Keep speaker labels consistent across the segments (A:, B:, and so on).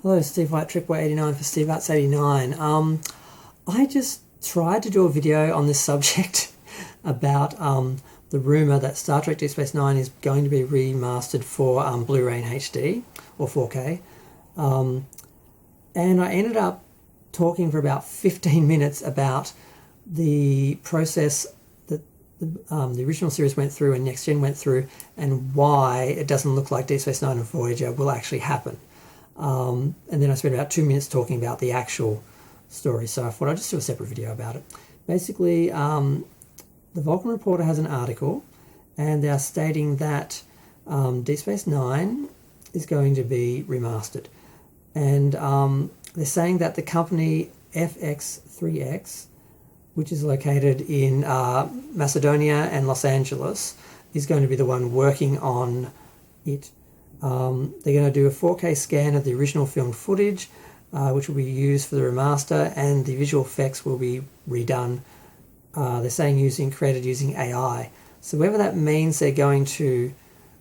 A: Hello, Steve White, Tripway89 for Steve Arts 89. I just tried to do a video on this subject about the rumour that Star Trek Deep Space Nine is going to be remastered for Blu-ray and HD or 4K. And I ended up talking for about 15 minutes about the process that the original series went through and Next Gen went through, and why it doesn't look like Deep Space Nine and Voyager will actually happen. And then I spent about 2 minutes talking about the actual story, so I thought I'd just do a separate video about it. Basically, the Vulcan Reporter has an article, and they are stating that Deep Space Nine is going to be remastered. And they're saying that the company FX3X, which is located in Macedonia and Los Angeles, is going to be the one working on it. They're going to do a 4K scan of the original filmed footage, which will be used for the remaster, and the visual effects will be redone. They're saying created using AI. So whether that means they're going to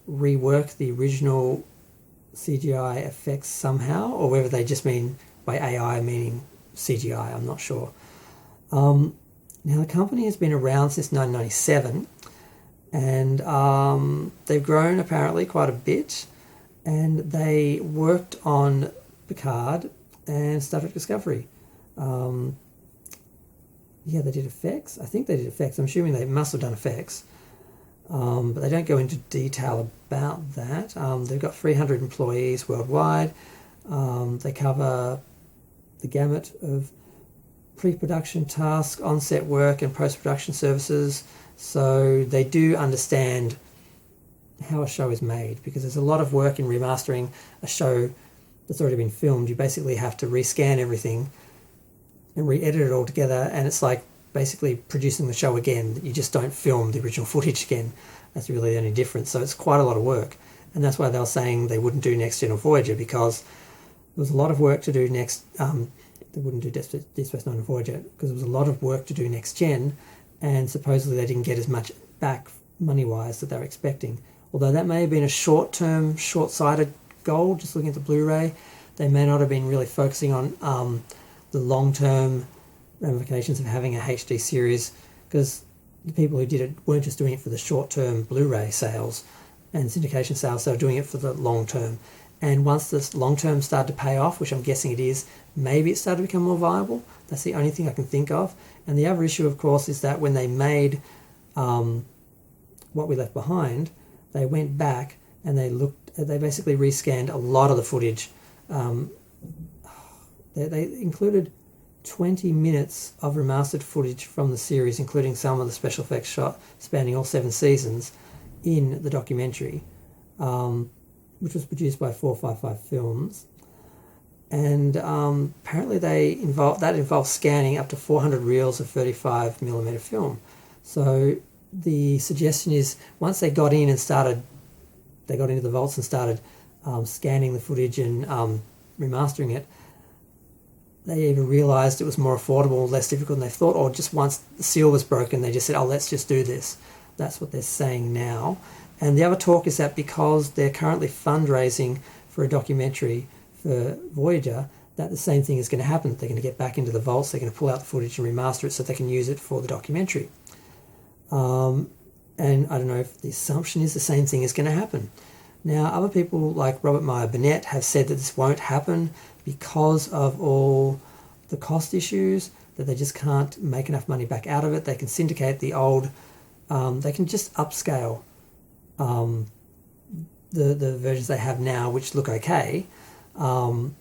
A: rework the original CGI effects somehow, or whether they just mean by AI meaning CGI, I'm not sure. Now the company has been around since 1997, and they've grown apparently quite a bit. And they worked on Picard and Star Trek Discovery. Yeah, they did effects. I think they did effects. I'm assuming they must have done effects. But they don't go into detail about that. They've got 300 employees worldwide. They cover the gamut of pre-production tasks, on-set work, and post-production services. So they do understand how a show is made, because there's a lot of work in remastering a show that's already been filmed. You basically have to rescan everything and re-edit it all together, and it's like basically producing the show again. You just don't film the original footage again. That's really the only difference. So it's quite a lot of work, and that's why they were saying they wouldn't do Next Gen or Voyager, because there was a lot of work to do they wouldn't do Deep Space Nine and Voyager because there was a lot of work to do Next Gen, and supposedly they didn't get as much back money-wise that they were expecting. Although that may have been a short-term, short-sighted goal, just looking at the Blu-ray. They may not have been really focusing on the long-term ramifications of having a HD series, because the people who did it weren't just doing it for the short-term Blu-ray sales and syndication sales, they were doing it for the long-term. And once this long-term started to pay off, which I'm guessing it is, maybe it started to become more viable. That's the only thing I can think of. And the other issue, of course, is that when they made What We Left Behind, they went back and they basically rescanned a lot of the footage. They included 20 minutes of remastered footage from the series, including some of the special effects shot spanning all 7 seasons, in the documentary, which was produced by 455 Films. And apparently that involved scanning up to 400 reels of 35mm film. So the suggestion is, once they got into the vaults and started scanning the footage and remastering it, they even realised it was more affordable, less difficult than they thought, or just once the seal was broken, they just said, oh, let's just do this. That's what they're saying now. And the other talk is that because they're currently fundraising for a documentary for Voyager, that the same thing is going to happen. They're going to get back into the vaults, they're going to pull out the footage and remaster it so they can use it for the documentary. And I don't know if the assumption is the same thing is going to happen. Now, other people like Robert Meyer Burnett have said that this won't happen because of all the cost issues, that they just can't make enough money back out of it. They can syndicate the old, they can just upscale the versions they have now, which look okay, and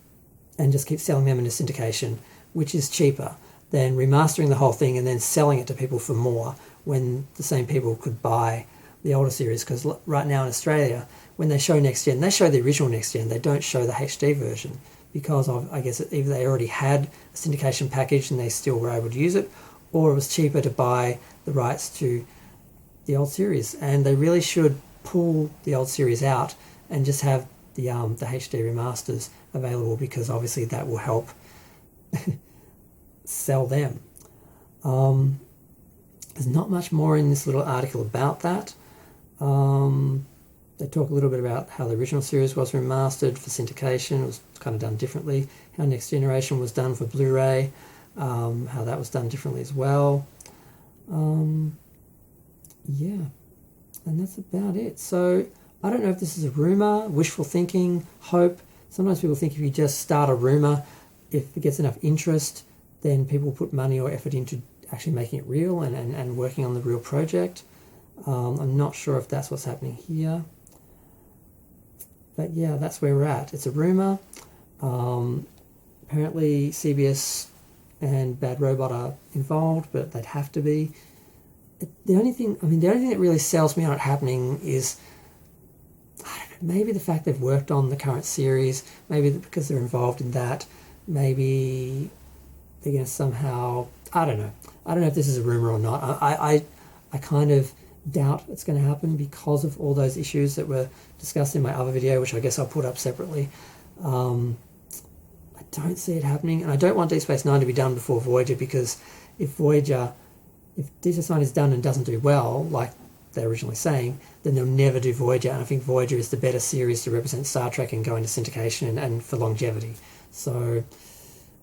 A: just keep selling them into syndication, which is cheaper than remastering the whole thing and then selling it to people for more, when the same people could buy the older series. Because right now in Australia, when they show Next Gen, they show the original Next Gen, they don't show the HD version, because of, I guess, either they already had a syndication package and they still were able to use it, or it was cheaper to buy the rights to the old series. And they really should pull the old series out and just have the HD remasters available, because obviously that will help sell them. There's not much more in this little article about that. They talk a little bit about how the original series was remastered for syndication. It was kind of done differently. How Next Generation was done for Blu-ray. How that was done differently as well. Yeah, and that's about it. So I don't know if this is a rumor, wishful thinking, hope. Sometimes people think if you just start a rumor, if it gets enough interest, then people put money or effort into actually making it real and working on the real project. I'm not sure if that's what's happening here. But yeah, that's where we're at. It's a rumor. Apparently CBS and Bad Robot are involved, but they'd have to be. The only thing that really sells me on it happening is, I don't know, maybe the fact they've worked on the current series, maybe because they're involved in that, maybe they're going to somehow, I don't know if this is a rumor or not. I kind of doubt it's going to happen because of all those issues that were discussed in my other video, which I guess I'll put up separately. I don't see it happening, and I don't want Deep Space Nine to be done before Voyager, because if Deep Space Nine is done and doesn't do well, like they're originally saying, then they'll never do Voyager, and I think Voyager is the better series to represent Star Trek and go into syndication and for longevity. So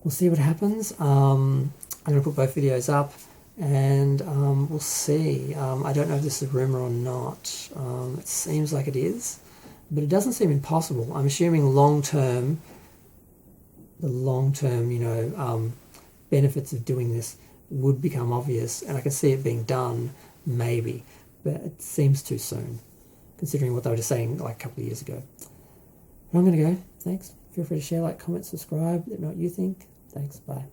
A: we'll see what happens. I'm going to put both videos up, and we'll see. I don't know if this is a rumor or not. It seems like it is, but it doesn't seem impossible. I'm assuming the long-term, benefits of doing this would become obvious, and I can see it being done, maybe, but it seems too soon, considering what they were just saying like a couple of years ago. But I'm going to go. Thanks. Feel free to share, like, comment, subscribe. Let me know what you think. Thanks. Bye.